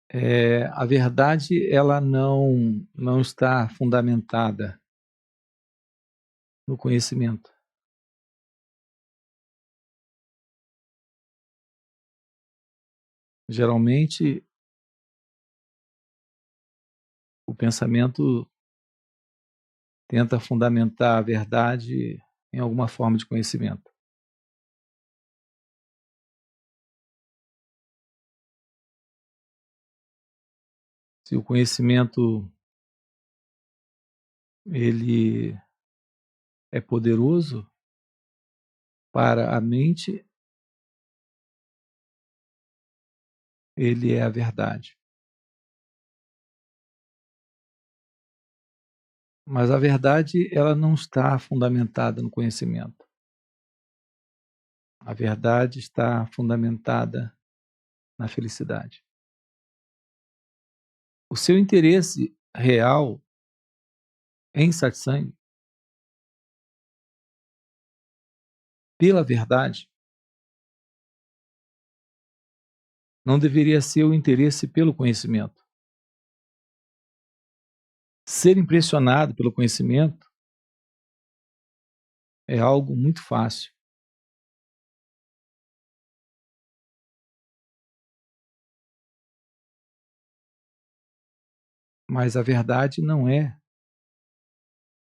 A verdade ela não está fundamentada no conhecimento. Geralmente, o pensamento tenta fundamentar a verdade em alguma forma de conhecimento. Se o conhecimento ele é poderoso para a mente, ele é a verdade. Mas a verdade ela não está fundamentada no conhecimento. A verdade está fundamentada na felicidade. O seu interesse real em satsang pela verdade não deveria ser o interesse pelo conhecimento. Ser impressionado pelo conhecimento é algo muito fácil. Mas a verdade não é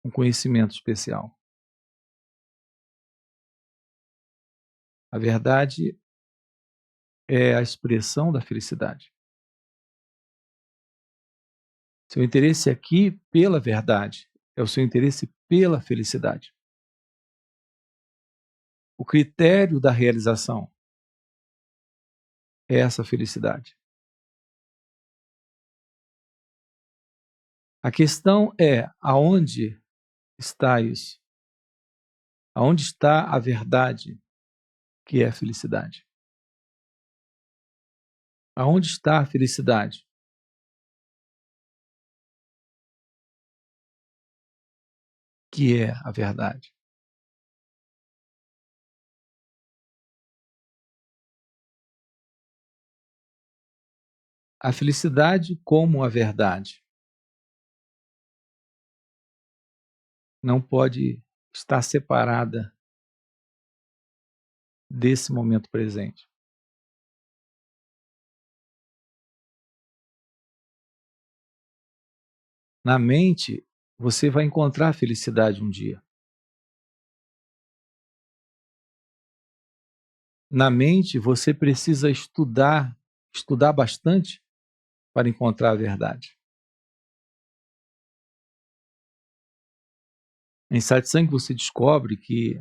um conhecimento especial. A verdade é a expressão da felicidade. Seu interesse aqui pela verdade é o seu interesse pela felicidade. O critério da realização é essa felicidade. A questão é aonde está isso? Aonde está a verdade que é a felicidade? Aonde está a felicidade? Que é a verdade? A felicidade como a verdade não pode estar separada desse momento presente. Na mente, você vai encontrar a felicidade um dia. Na mente, você precisa estudar bastante para encontrar a verdade. Em satsang você descobre que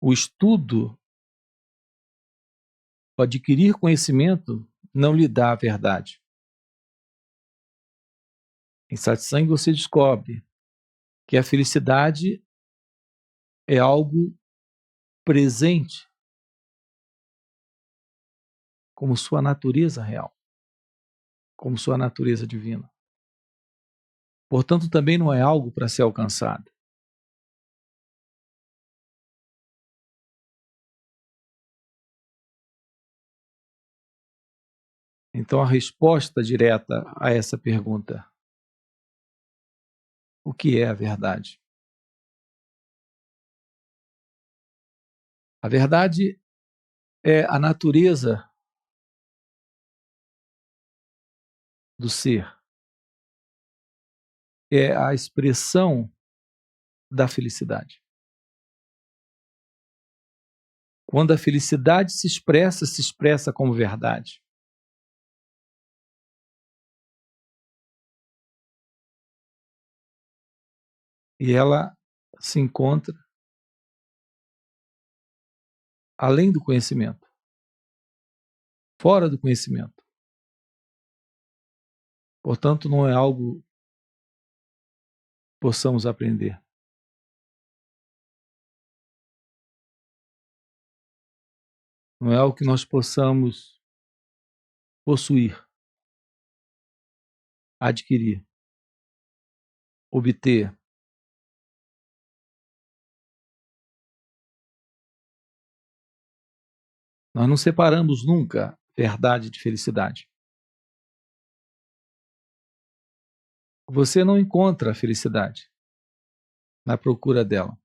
o estudo, o adquirir conhecimento, não lhe dá a verdade. Em satsang você descobre que a felicidade é algo presente, como sua natureza real, como sua natureza divina. Portanto, também não é algo para ser alcançado. Então, a resposta direta a essa pergunta: o que é a verdade? A verdade é a natureza do ser, é a expressão da felicidade. Quando a felicidade se expressa como verdade. E ela se encontra além do conhecimento, fora do conhecimento. Portanto, não é algo que possamos aprender. Não é algo que nós possamos possuir, adquirir, obter. Nós não separamos nunca verdade de felicidade. Você não encontra a felicidade na procura dela.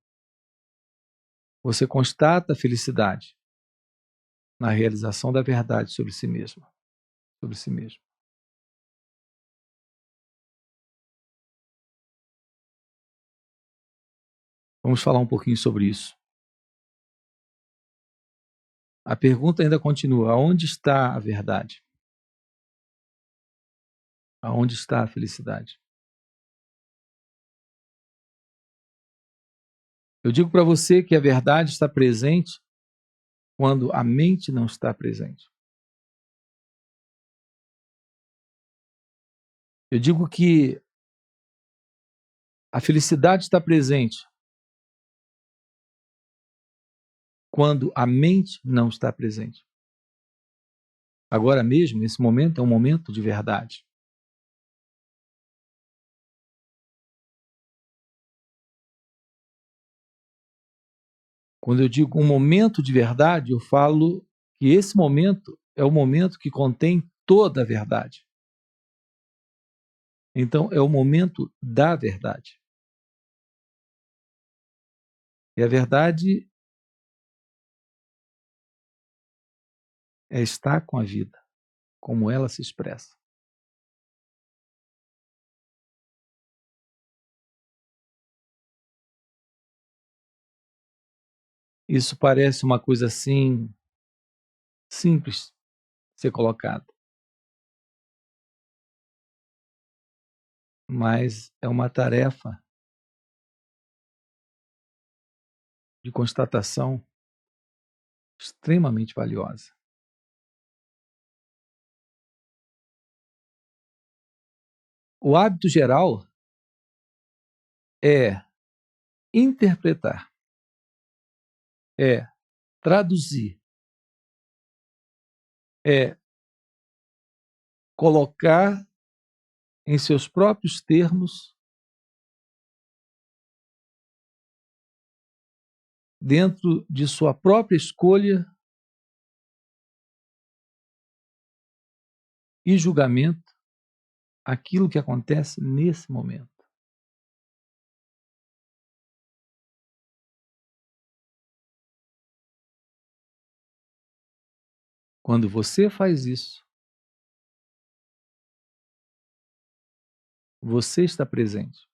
Você constata a felicidade na realização da verdade sobre si mesmo. Sobre si mesmo. Vamos falar um pouquinho sobre isso. A pergunta ainda continua: aonde está a verdade? Aonde está a felicidade? Eu digo para você que a verdade está presente quando a mente não está presente. Eu digo que a felicidade está presente quando a mente não está presente. Agora mesmo, nesse momento, é um momento de verdade. Quando eu digo um momento de verdade, eu falo que esse momento é o momento que contém toda a verdade. Então, é o momento da verdade. E a verdade é estar com a vida, como ela se expressa. Isso parece uma coisa assim, simples de ser colocado, mas é uma tarefa de constatação extremamente valiosa. O hábito geral é interpretar, é traduzir, é colocar em seus próprios termos, dentro de sua própria escolha e julgamento, aquilo que acontece nesse momento. Quando você faz isso, você está presente.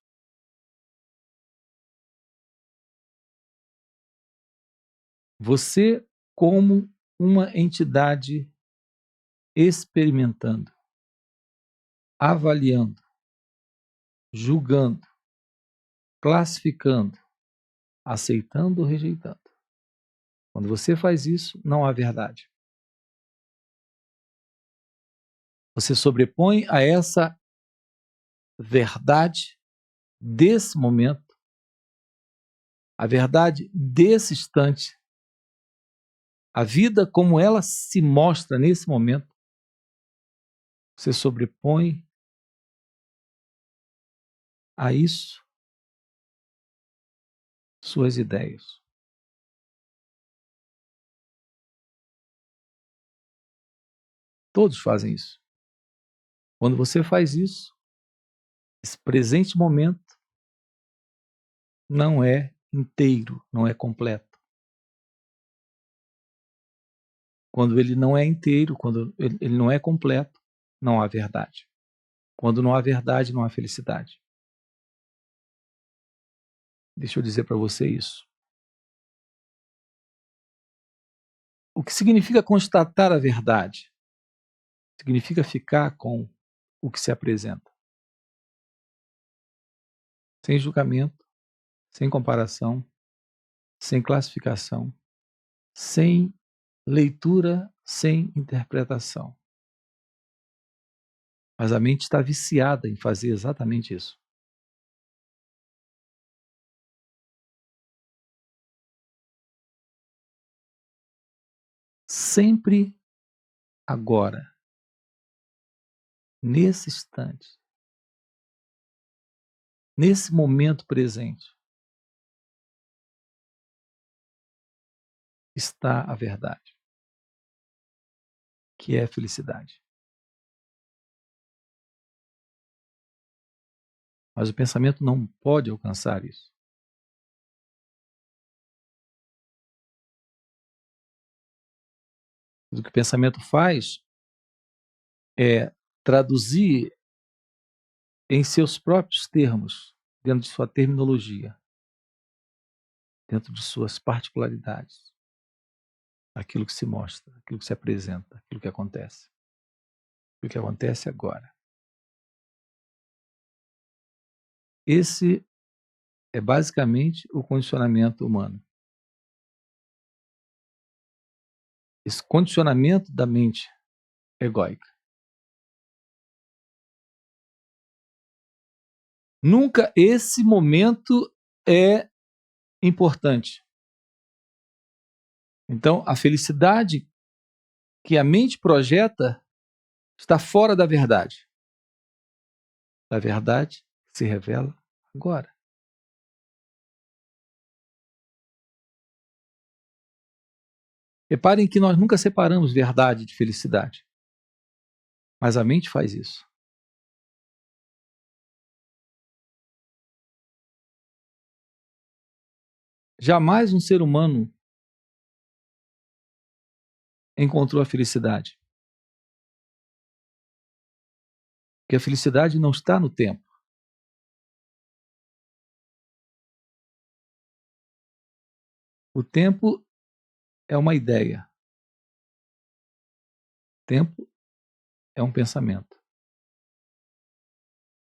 Você, como uma entidade experimentando, avaliando, julgando, classificando, aceitando ou rejeitando. Quando você faz isso, não há verdade. Você sobrepõe a essa verdade desse momento, a verdade desse instante, a vida como ela se mostra nesse momento, você sobrepõe a isso suas ideias. Todos fazem isso. Quando você faz isso, esse presente momento não é inteiro, não é completo. Quando ele não é inteiro, quando ele não é completo, não há verdade. Quando não há verdade, não há felicidade. Deixa eu dizer para você isso. O que significa constatar a verdade? Significa ficar com o que se apresenta. Sem julgamento, sem comparação, sem classificação, sem leitura, sem interpretação. Mas a mente está viciada em fazer exatamente isso. Sempre agora, nesse instante, nesse momento presente, está a verdade. que é felicidade. Mas o pensamento não pode alcançar isso. O que o pensamento faz é traduzir em seus próprios termos, dentro de sua terminologia, dentro de suas particularidades, aquilo que se mostra, aquilo que se apresenta, aquilo que acontece. O que acontece agora. Esse é basicamente o condicionamento humano. Esse condicionamento da mente egóica. Nunca esse momento é importante. Então, a felicidade que a mente projeta está fora da verdade. A verdade se revela agora. Reparem que nós nunca separamos verdade de felicidade. Mas a mente faz isso. Jamais um ser humano encontrou a felicidade. Porque a felicidade não está no tempo. O tempo é uma ideia. O tempo é um pensamento.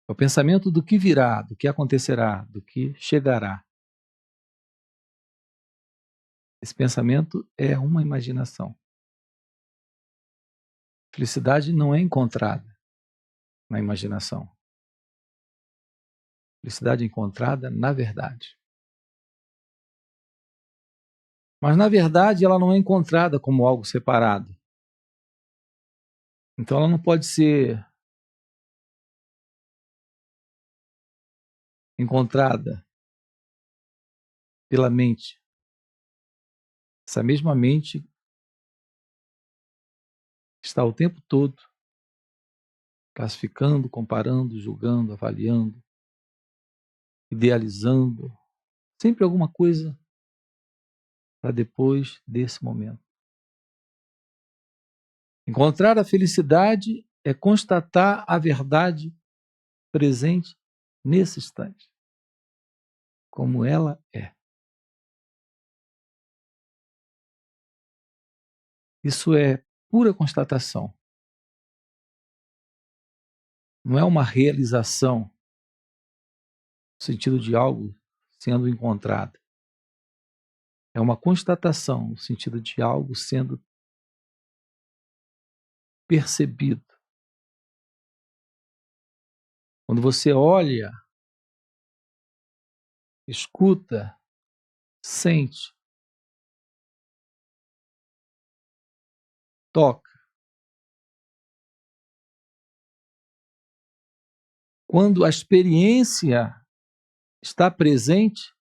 É o pensamento do que virá, do que acontecerá, do que chegará. Esse pensamento é uma imaginação. Felicidade não é encontrada na imaginação. Felicidade é encontrada na verdade. Mas na verdade ela não é encontrada como algo separado. Então ela não pode ser encontrada pela mente. Essa mesma mente está o tempo todo classificando, comparando, julgando, avaliando, idealizando, sempre alguma coisa para depois desse momento. Encontrar a felicidade é constatar a verdade presente nesse instante, como ela é. Isso é pura constatação. Não é uma realização no sentido de algo sendo encontrado. É uma constatação no sentido de algo sendo percebido. Quando você olha, escuta, sente, toca. Quando a experiência está presente,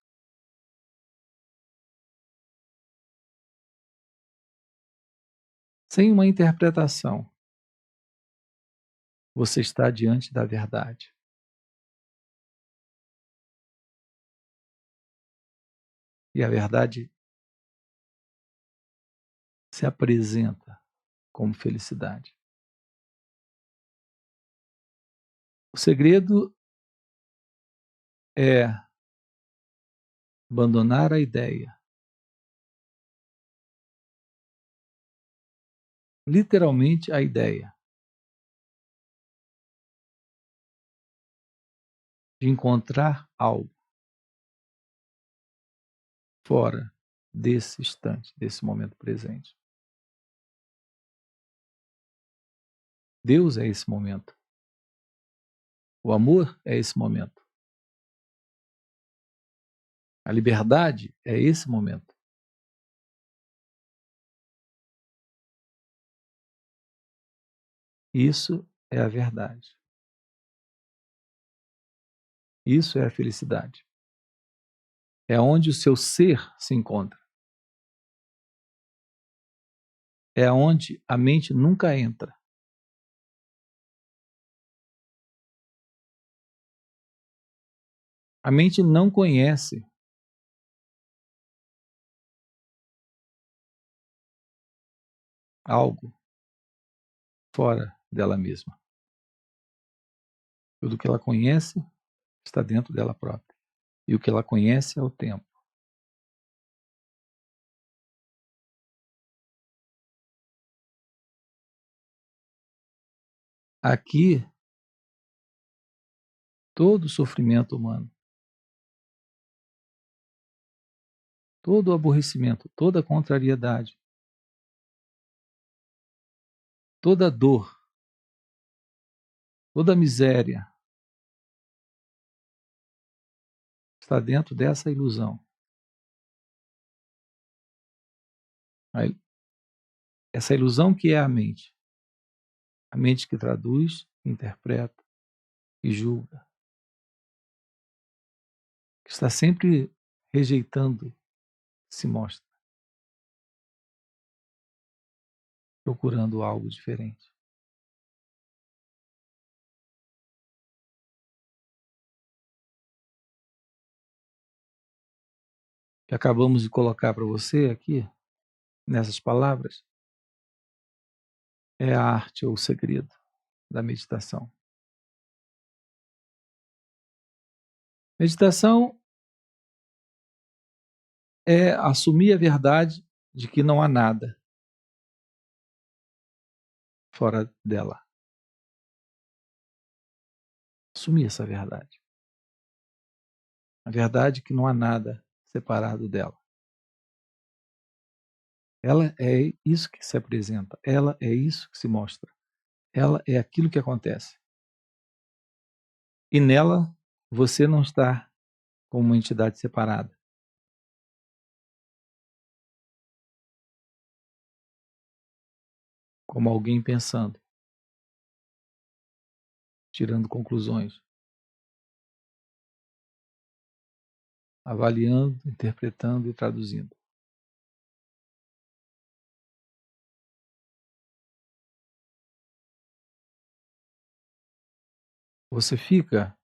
sem uma interpretação, você está diante da verdade. E a verdade se apresenta como felicidade. O segredo é abandonar a ideia, literalmente a ideia, de encontrar algo fora desse instante, desse momento presente. Deus é esse momento. O amor é esse momento. A liberdade é esse momento. Isso é a verdade. Isso é a felicidade. É onde o seu ser se encontra. é onde a mente nunca entra. A mente não conhece algo fora dela mesma. Tudo que ela conhece está dentro dela própria. E o que ela conhece é o tempo. Aqui, todo o sofrimento humano, todo o aborrecimento, toda a contrariedade, toda a dor, toda a miséria está dentro dessa ilusão. Essa ilusão que é a mente que traduz, interpreta e julga, que está sempre rejeitando, se mostra, procurando algo diferente. O que acabamos de colocar para você aqui, nessas palavras, é a arte ou o segredo da meditação. Meditação é assumir a verdade de que não há nada fora dela. Assumir essa verdade. A verdade é que não há nada separado dela. Ela é isso que se apresenta, ela é isso que se mostra, ela é aquilo que acontece. E nela você não está como uma entidade separada. Como alguém pensando, tirando conclusões, avaliando, interpretando e traduzindo. Você fica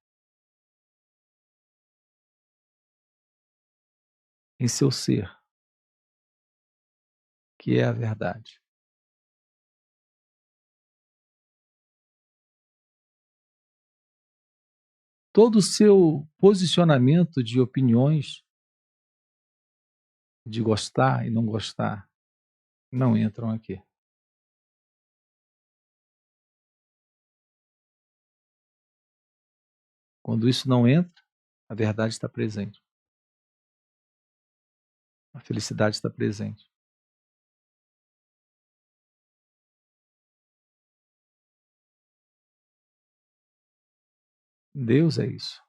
em seu ser, que é a verdade. Todo o seu posicionamento de opiniões, de gostar e não gostar, não entram aqui. Quando isso não entra, a verdade está presente. A felicidade está presente. Deus é isso.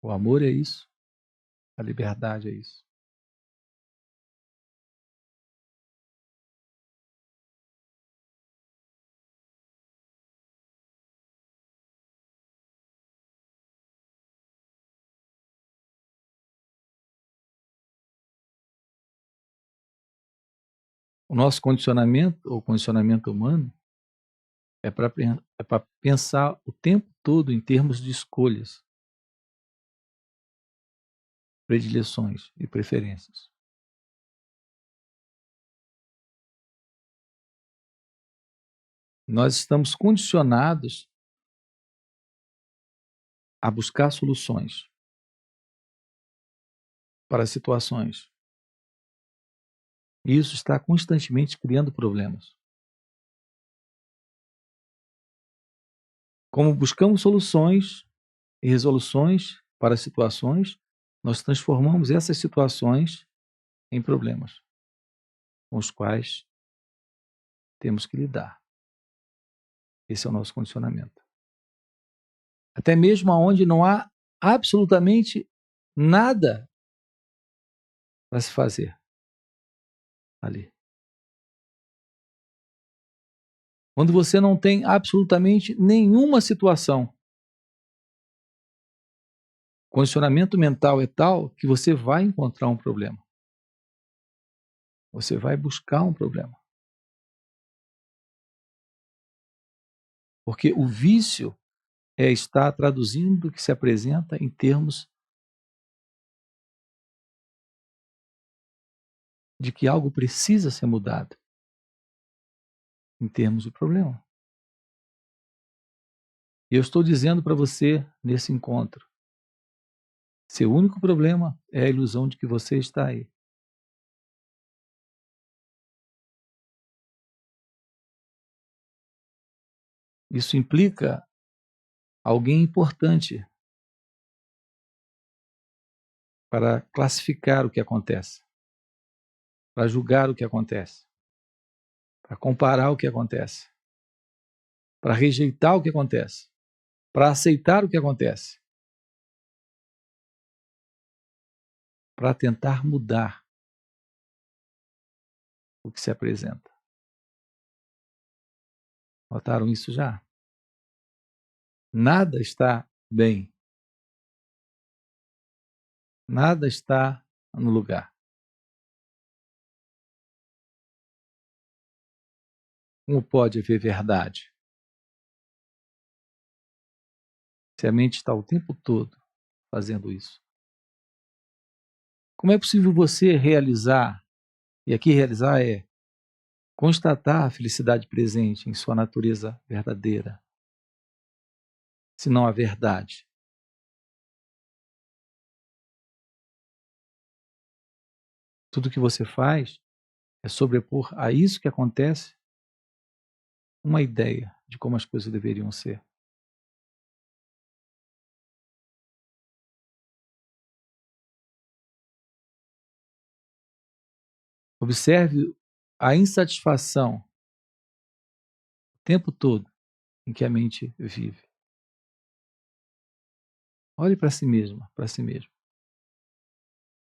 O amor é isso. A liberdade é isso. O nosso condicionamento, ou condicionamento humano, é para pensar o tempo todo em termos de escolhas, predileções e preferências. Nós estamos condicionados a buscar soluções para situações. E isso está constantemente criando problemas. Como buscamos soluções e resoluções para situações, nós transformamos essas situações em problemas com os quais temos que lidar. Esse é o nosso condicionamento. Até mesmo onde não há absolutamente nada para se fazer ali. Quando você não tem absolutamente nenhuma situação, o condicionamento mental é tal que você vai encontrar um problema. Você vai buscar um problema. Porque o vício é estar traduzindo o que se apresenta em termos de que algo precisa ser mudado, em termos de problema. E eu estou dizendo para você, nesse encontro, seu único problema é a ilusão de que você está aí. Isso implica alguém importante para classificar o que acontece, para julgar o que acontece, para comparar o que acontece, para rejeitar o que acontece, para aceitar o que acontece, para tentar mudar o que se apresenta. Notaram isso já? Nada está bem. Nada está no lugar. Como pode haver verdade se a mente está o tempo todo fazendo isso? Como é possível você realizar, e aqui realizar é constatar a felicidade presente em sua natureza verdadeira, se não a verdade? Tudo que você faz é sobrepor a isso que acontece uma ideia de como as coisas deveriam ser. Observe a insatisfação o tempo todo em que a mente vive. Olhe para si mesma, para si mesmo.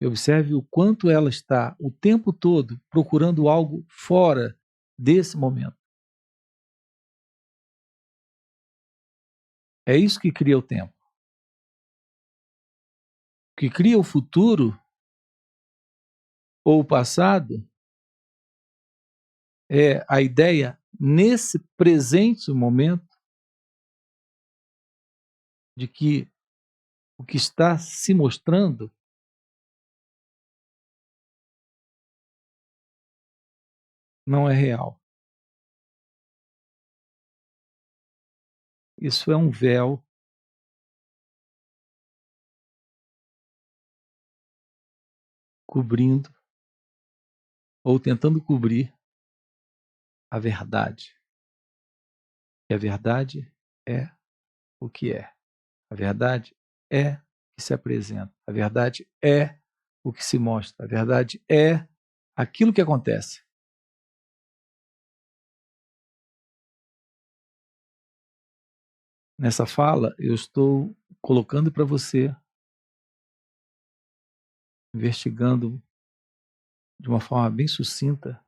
E observe o quanto ela está o tempo todo procurando algo fora desse momento. É isso que cria o tempo. O que cria o futuro ou o passado é a ideia, nesse presente momento, de que o que está se mostrando não é real. Isso é um véu cobrindo ou tentando cobrir a verdade. E a verdade é o que é. A verdade é o que se apresenta. A verdade é o que se mostra. A verdade é aquilo que acontece. Nessa fala, eu estou colocando para você, investigando de uma forma bem sucinta,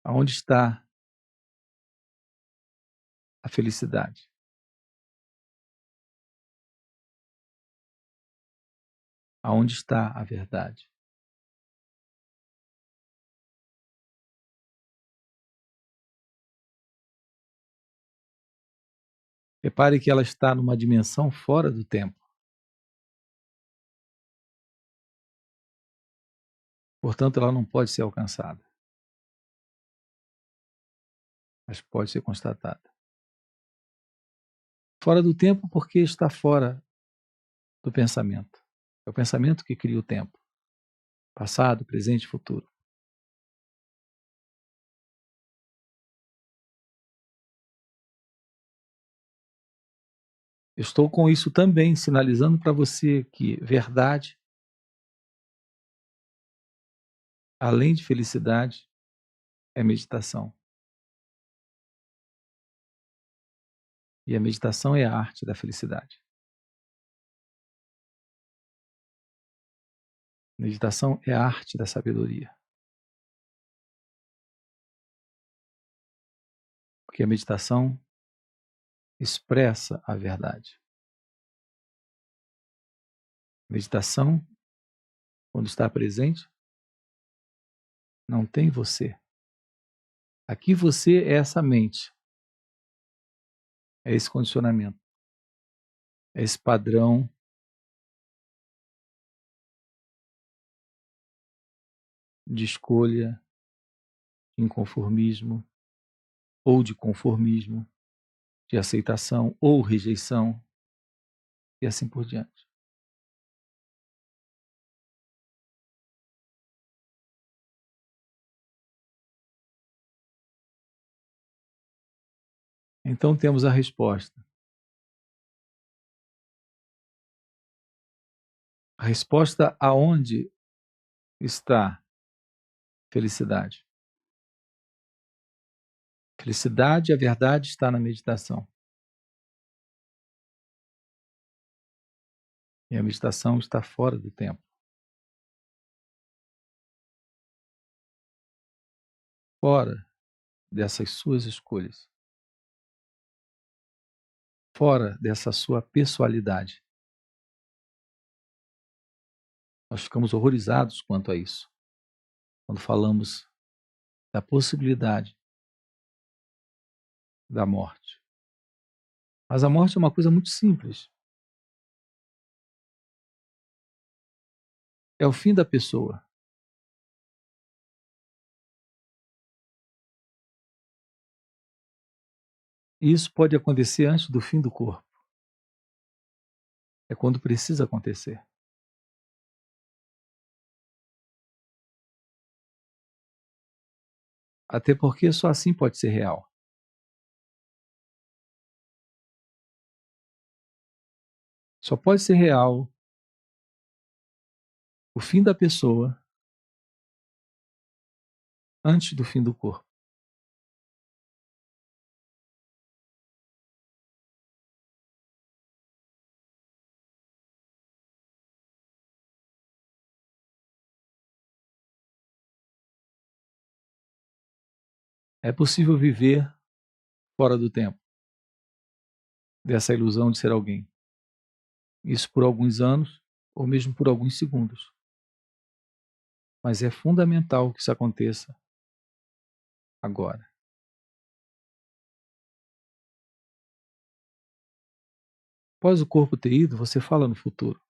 aonde está a felicidade. Aonde está a verdade. Repare que ela está numa dimensão fora do tempo. Portanto, ela não pode ser alcançada, mas pode ser constatada. Fora do tempo porque está fora do pensamento. É o pensamento que cria o tempo. Passado, presente e futuro. Estou com isso também sinalizando para você que verdade, além de felicidade, é meditação. E a meditação é a arte da felicidade. Meditação é a arte da sabedoria. Porque a meditação expressa a verdade. Meditação quando está presente, não tem você. Aqui você é essa mente, é esse condicionamento, é esse padrão de escolha, de inconformismo ou de conformismo, de aceitação ou rejeição e assim por diante. Então temos a resposta. A resposta aonde está felicidade? Felicidade, a verdade está na meditação. E a meditação está fora do tempo. Fora dessas suas escolhas. Fora dessa sua pessoalidade. Nós ficamos horrorizados quanto a isso, quando falamos da possibilidade da morte. Mas a morte é uma coisa muito simples. É o fim da pessoa. E isso pode acontecer antes do fim do corpo. É quando precisa acontecer. Até porque só assim pode ser real. Só pode ser real o fim da pessoa antes do fim do corpo. É possível viver fora do tempo, dessa ilusão de ser alguém. Isso por alguns anos ou mesmo por alguns segundos. Mas é fundamental que isso aconteça agora. Após o corpo ter ido, você fala no futuro.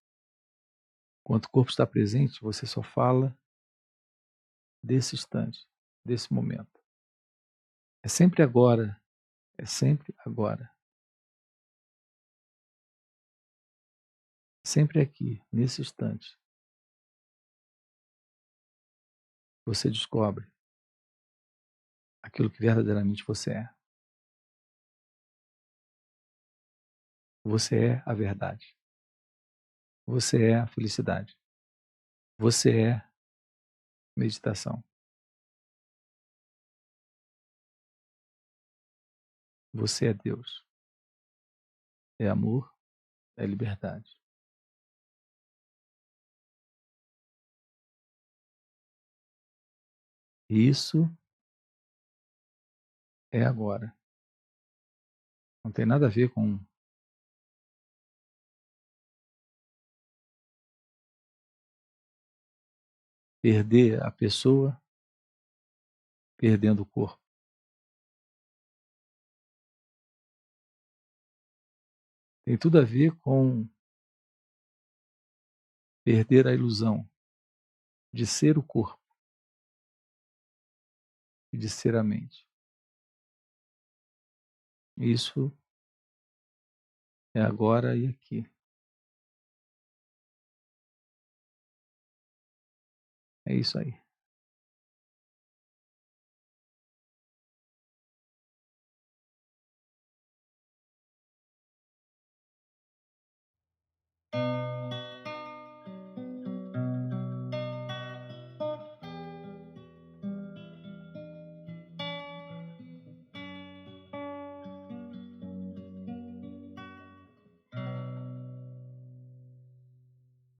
Enquanto o corpo está presente, você só fala desse instante, desse momento. É sempre agora, é sempre agora. Sempre aqui, nesse instante. Você descobre aquilo que verdadeiramente você é. Você é a verdade. Você é a felicidade. Você é meditação. Você é Deus. É amor, é liberdade. E isso é agora. Não tem nada a ver com perder a pessoa perdendo o corpo. Tem tudo a ver com perder a ilusão de ser o corpo e de ser a mente. Isso é agora e aqui. É isso aí.